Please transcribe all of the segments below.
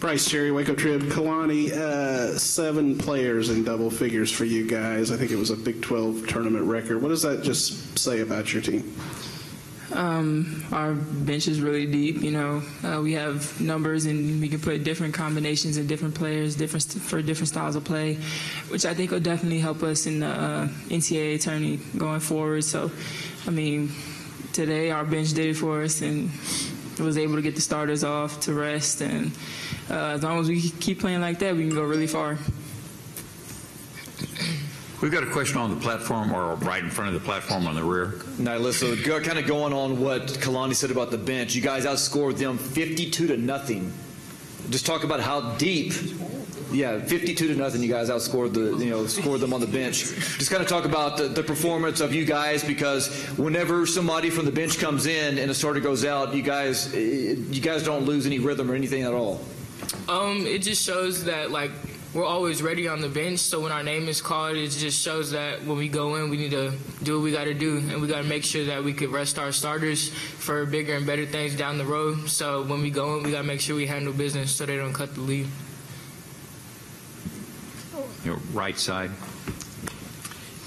Bryce, Jerry, Waco Trib, Kalani, 7 players in double figures for you guys. I think it was a Big 12 tournament record. What does that just say about your team? Our bench is really deep. We have numbers and we can put different combinations in different players, for different styles of play, which I think will definitely help us in the NCAA tourney going forward. So, today our bench did it for us and was able to get the starters off to rest. And as long as we keep playing like that, we can go really far. We've got a question on the platform, or right in front of the platform on the rear. NaLyssa, kind of going on what Kalani said about the bench. You guys outscored them 52-0. Just talk about how deep. Yeah, 52-0. You guys outscored scored them on the bench. Just kind of talk about the performance of you guys, because whenever somebody from the bench comes in and a starter goes out, you guys don't lose any rhythm or anything at all. It just shows that we're always ready on the bench, so when our name is called, it just shows that when we go in, we need to do what we got to do, and we got to make sure that we could rest our starters for bigger and better things down the road. So when we go in, we got to make sure we handle business so they don't cut the lead. Your right side.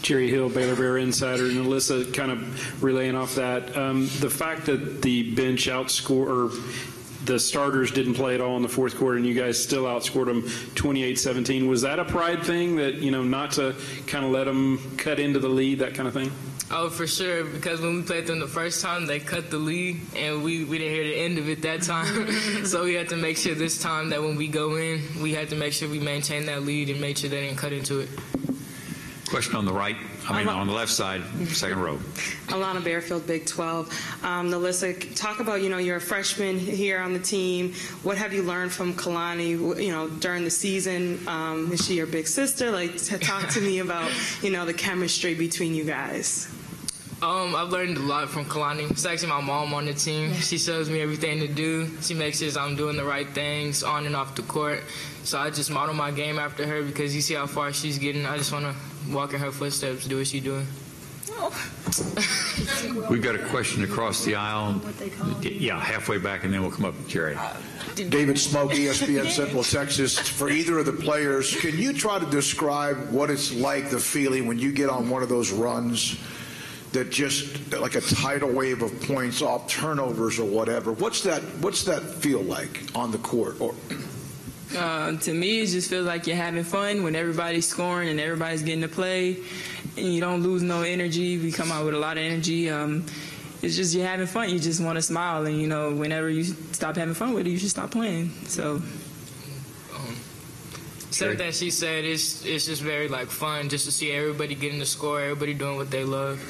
Jerry Hill, Baylor Bear Insider. NaLyssa, kind of relaying off that, the fact that the bench the starters didn't play at all in the fourth quarter and you guys still outscored them 28-17. Was that a pride thing, that, not to kind of let them cut into the lead, that kind of thing? Oh, for sure, because when we played them the first time, they cut the lead, and we didn't hear the end of it that time. So we had to make sure this time that when we go in, we had to make sure we maintain that lead and make sure they didn't cut into it. Question on the right, on the left side, second row. Alana Bearfield, Big 12. NaLyssa, talk about, you're a freshman here on the team. What have you learned from Kalani, during the season? Is she your big sister? Talk to me about, the chemistry between you guys. I've learned a lot from Kalani. It's actually my mom on the team. She shows me everything to do. She makes sure I'm doing the right things on and off the court. So I just model my game after her, because you see how far she's getting. I just want to walk in her footsteps, do what she's doing. We've got a question across the aisle. Yeah, halfway back, and then we'll come up to Jerry. David Smoke, ESPN Central Texas. For either of the players, can you try to describe what it's like, the feeling when you get on one of those runs that just like a tidal wave of points off turnovers or whatever? What's that feel like on the court? To me, it just feels like you're having fun when everybody's scoring and everybody's getting to play, and you don't lose no energy. We come out with a lot of energy. It's just you're having fun. You just want to smile, and whenever you stop having fun with it, you should stop playing. So, same thing she said. It's just very fun just to see everybody getting the score, everybody doing what they love.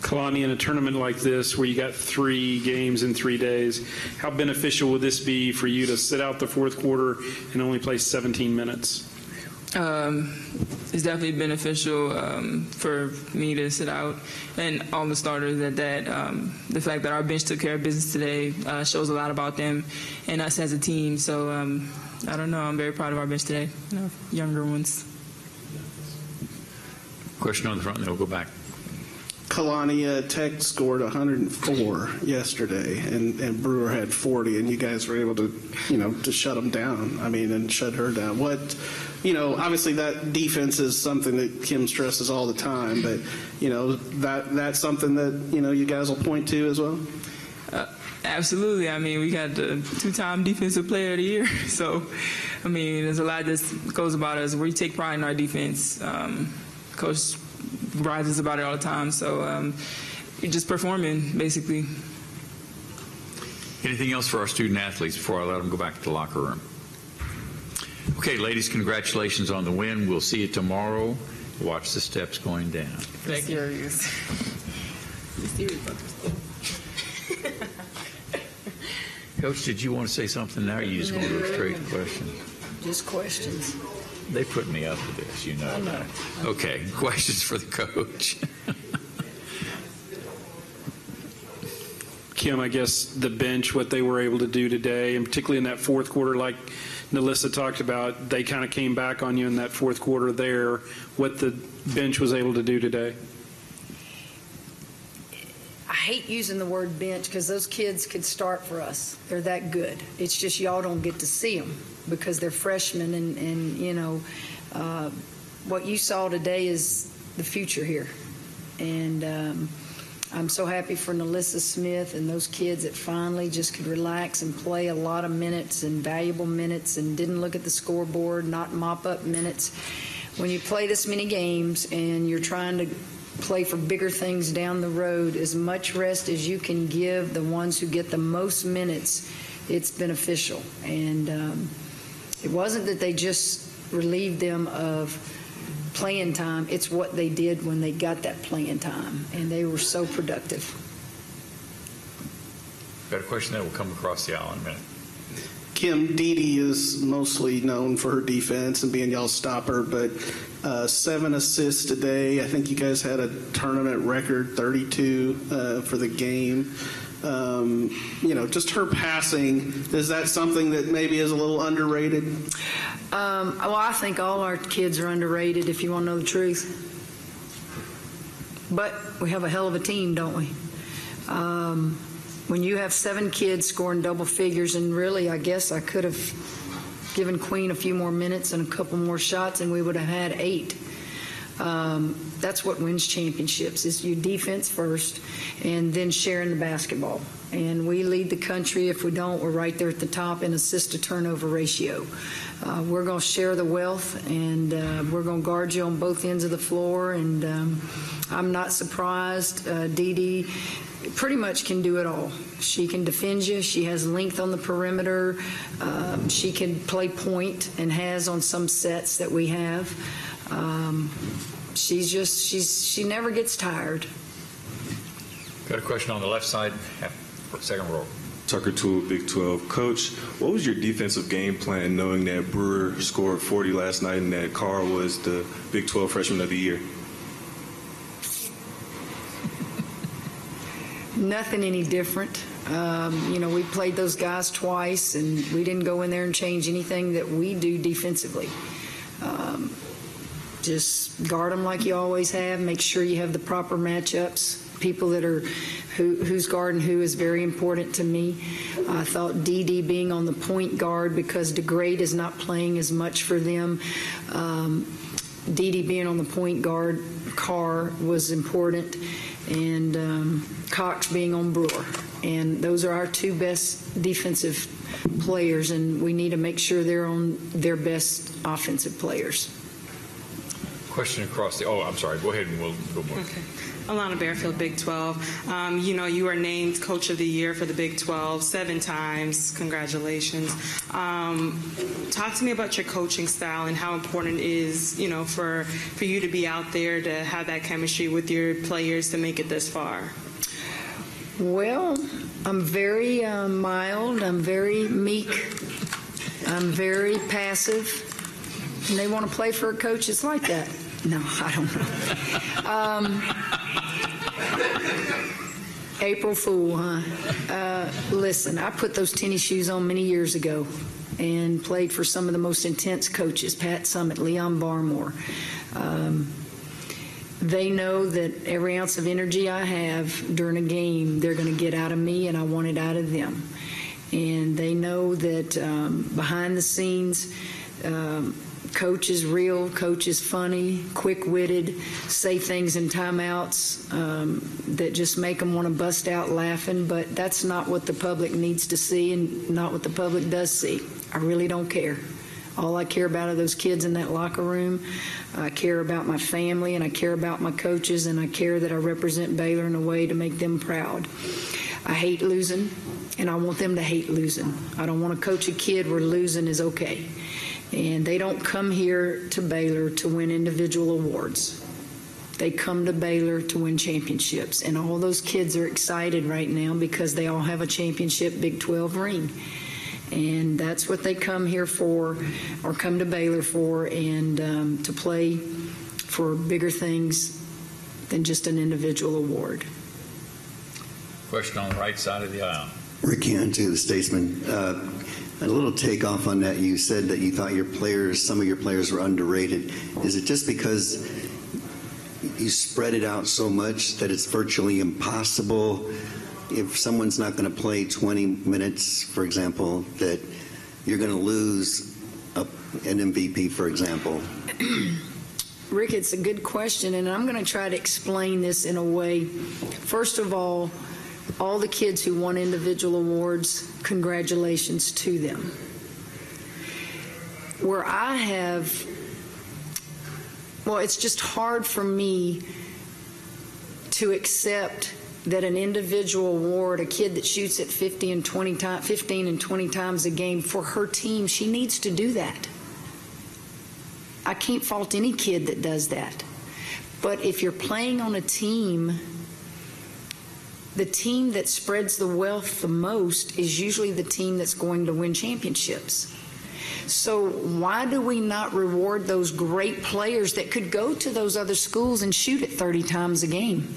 Kalani, in a tournament like this where you got 3 games in 3 days, how beneficial would this be for you to sit out the fourth quarter and only play 17 minutes? It's definitely beneficial for me to sit out, and all the starters at that. The fact that our bench took care of business today shows a lot about them and us as a team. So I don't know. I'm very proud of our bench today, younger ones. Question on the front, and then we'll go back. Kalani, Tech scored 104 yesterday, and Brewer had 40, and you guys were able to, to shut them down. And shut her down. What, obviously that defense is something that Kim stresses all the time, but, that's something that, you guys will point to as well? Absolutely. We got the 2-time Defensive Player of the Year. So, there's a lot that goes about us. We take pride in our defense. Coach rides us about it all the time. So you're just performing, basically. Anything else for our student athletes before I let them go back to the locker room? Okay, ladies, congratulations on the win. We'll see you tomorrow. Watch the steps going down. Thank you. Coach, did you want to say something now, or you just want to go straight to question? Just questions. They put me up to this, I know. Okay, questions for the coach. Kim, I guess the bench, what they were able to do today, and particularly in that fourth quarter, like NaLyssa talked about, they kind of came back on you in that fourth quarter there, what the bench was able to do today. hate using the word bench because those kids could start for us. They're that good. It's just y'all don't get to see them because they're freshmen, and you know, what you saw today is the future here. And I'm so happy for NaLyssa Smith and those kids that finally just could relax and play a lot of minutes and valuable minutes and didn't look at the scoreboard, not mop up minutes. When you play this many games and you're trying to play for bigger things down the road, as much rest as you can give the ones who get the most minutes, it's beneficial. And it wasn't that they just relieved them of playing time, it's what they did when they got that playing time, and they were so productive. Got a question that will come across the aisle in a minute. Kim, Dee is mostly known for her defense and being y'all's stopper, but 7 assists today. I think you guys had a tournament record, 32 for the game. You know, just her passing, is that something that maybe is a little underrated? Well, I think all our kids are underrated, if you want to know the truth. But we have a hell of a team, don't we? When you have 7 kids scoring double figures, and really, I guess I could have given Queen a few more minutes and a couple more shots, and we would have had 8. That's what wins championships, is your defense first and then sharing the basketball. And we lead the country. If we don't, we're right there at the top in assist to turnover ratio. We're going to share the wealth, and we're going to guard you on both ends of the floor. And I'm not surprised. Dee pretty much can do it all. She can defend you. She has length on the perimeter. She can play point and has on some sets that we have. She never gets tired. Got a question on the left side, second row. Tucker Toole, Big 12. Coach, what was your defensive game plan knowing that Brewer scored 40 last night and that Carr was the Big 12 Freshman of the Year? Nothing any different. You know, we played those guys twice, and we didn't go in there and change anything that we do defensively. Just guard them like you always have. Make sure you have the proper matchups. People that are who's guarding who is very important to me. I thought Dee being on the point guard, because DeGrade is not playing as much for them. Dee being on the point guard, Carr was important, and Cox being on Brewer. And those are our 2 best defensive players, and we need to make sure they're on their best offensive players. Question across the, I'm sorry, go ahead and we'll go more. Okay. Alana Bearfield, Big 12. You know, you were named Coach of the Year for the Big 12 7 times. Congratulations. Talk to me about your coaching style and how important it is, you know, for you to be out there to have that chemistry with your players to make it this far. Well, I'm very mild. I'm very meek. I'm very passive. And they want to play for a coach that's like that. No, I don't know. April Fool, huh? Listen, I put those tennis shoes on many years ago and played for some of the most intense coaches, Pat Summitt, Leon Barmore. They know that every ounce of energy I have during a game, they're going to get out of me, and I want it out of them. And they know that behind the scenes, Coach is real, Coach is funny, quick-witted, say things in timeouts that just make them want to bust out laughing, but that's not what the public needs to see and not what the public does see. I really don't care. All I care about are those kids in that locker room. I care about my family, and I care about my coaches, and I care that I represent Baylor in a way to make them proud. I hate losing, and I want them to hate losing. I don't want to coach a kid where losing is okay. And they don't come here to Baylor to win individual awards. They come to Baylor to win championships. And all those kids are excited right now because they all have a championship Big 12 ring. And that's what they come here for, or come to Baylor for, and to play for bigger things than just an individual award. Question on the right side of the aisle. Rick Cantu, the Statesman. A little takeoff on that. You said that you thought some of your players were underrated. Is it just because you spread it out so much that it's virtually impossible if someone's not going to play 20 minutes, for example, that you're going to lose an MVP, for example? Rick, it's a good question, and I'm going to try to explain this in a way. First of all the kids who won individual awards, congratulations to them. Where I have, well, it's just hard for me to accept that an individual award, a kid that shoots at 15 and 20 times a game for her team, she needs to do that. I can't fault any kid that does that. But if you're playing on a team, the team that spreads the wealth the most is usually the team that's going to win championships. So why do we not reward those great players that could go to those other schools and shoot at 30 times a game?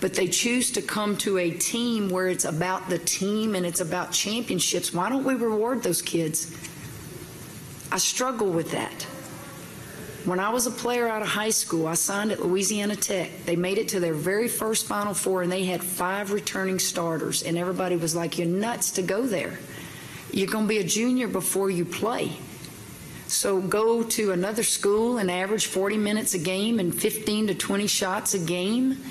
But they choose to come to a team where it's about the team and it's about championships. Why don't we reward those kids? I struggle with that. When I was a player out of high school, I signed at Louisiana Tech. They made it to their very first Final Four, and they had 5 returning starters, and everybody was like, you're nuts to go there. You're going to be a junior before you play. So go to another school and average 40 minutes a game and 15 to 20 shots a game.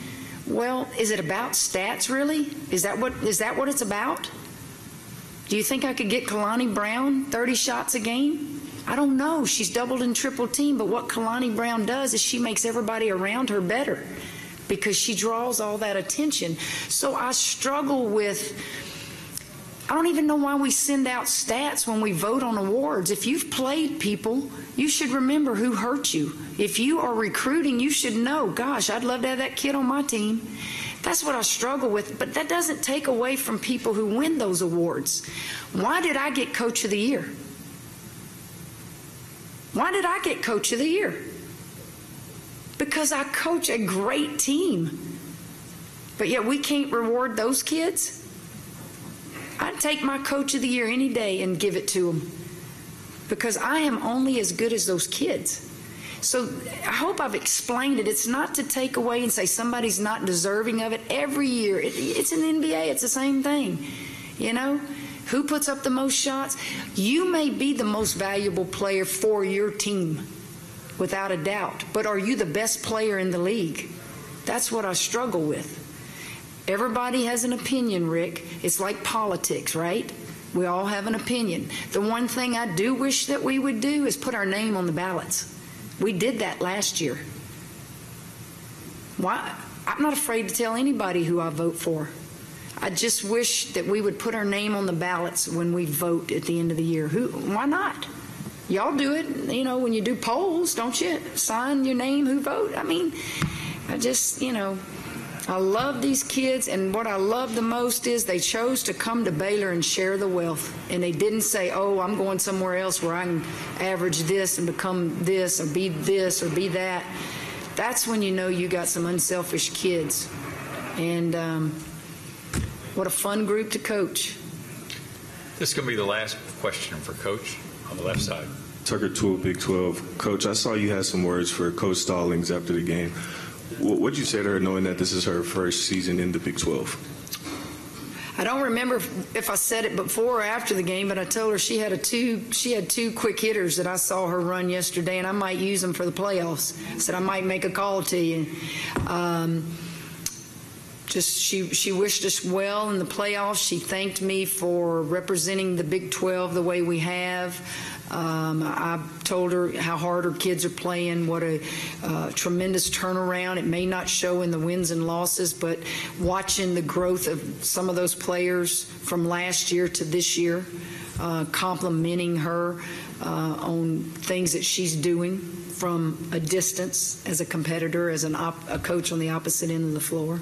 Well, is it about stats, really? Is that what it's about? Do you think I could get Kalani Brown 30 shots a game? I don't know. She's doubled and triple teamed, but what Kalani Brown does is she makes everybody around her better because she draws all that attention. So I struggle with, I don't even know why we send out stats when we vote on awards. If you've played people, you should remember who hurt you. If you are recruiting, you should know, gosh, I'd love to have that kid on my team. That's what I struggle with, but that doesn't take away from people who win those awards. Why did I get Coach of the Year? Why did I get Coach of the Year? Because I coach a great team. But yet we can't reward those kids? I'd take my Coach of the Year any day and give it to them. Because I am only as good as those kids. So I hope I've explained it. It's not to take away and say somebody's not deserving of it. Every year, it's an NBA, it's the same thing. You know? Who puts up the most shots? You may be the most valuable player for your team, without a doubt. But are you the best player in the league? That's what I struggle with. Everybody has an opinion, Rick. It's like politics, right? We all have an opinion. The one thing I do wish that we would do is put our name on the ballots. We did that last year. Why? I'm not afraid to tell anybody who I vote for. I just wish that we would put our name on the ballots when we vote at the end of the year. Why not? Y'all do it, you know, when you do polls, don't you? Sign your name, who vote. I mean, I just, you know, I love these kids, and what I love the most is they chose to come to Baylor and share the wealth. And they didn't say, oh, I'm going somewhere else where I can average this and become this or be that. That's when you know you got some unselfish kids. And what a fun group to coach. This is going to be the last question for Coach on the left side. Tucker Toole, Big 12. Coach, I saw you had some words for Coach Stallings after the game. What did you say to her knowing that this is her first season in the Big 12? I don't remember if I said it before or after the game, but I told her she had two quick hitters that I saw her run yesterday, and I might use them for the playoffs. I said I might make a call to you. She wished us well in the playoffs. She thanked me for representing the Big 12 the way we have. I told her how hard her kids are playing, what a tremendous turnaround. It may not show in the wins and losses, but watching the growth of some of those players from last year to this year, complimenting her on things that she's doing from a distance as a competitor, as a coach on the opposite end of the floor.